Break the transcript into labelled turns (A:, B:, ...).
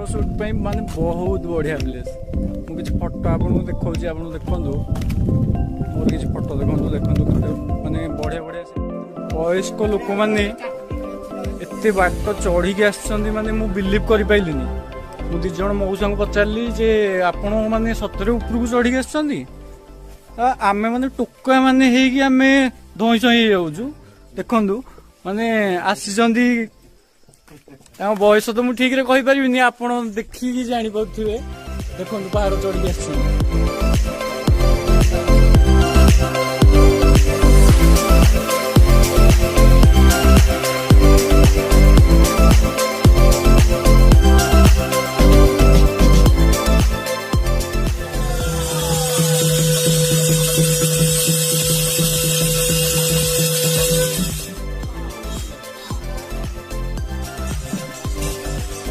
A: photoshoot माने बहुत बढ़िया प्लेस मुझे फोटो आपको देखा आप देखु मोर किसी फोटो देखु माने बढ़िया बढ़िया वयस्क लोक मैंने एत बाट चढ़ी आसछन्ती माने मु बिलीव कर पाइलिनी मु दी जण मौसा को पचारली जे आपण माने सतरे ऊपर चढ़ी आसछन्ती आमे माने टोका माने हेगी आमे धई सई जाउछु देखंतु माने आसीचन्ती बयस तो मुझे ठीक कही पारिनी आपण देखिकी जानी पारे देखो पहाड़ चढ़ी आस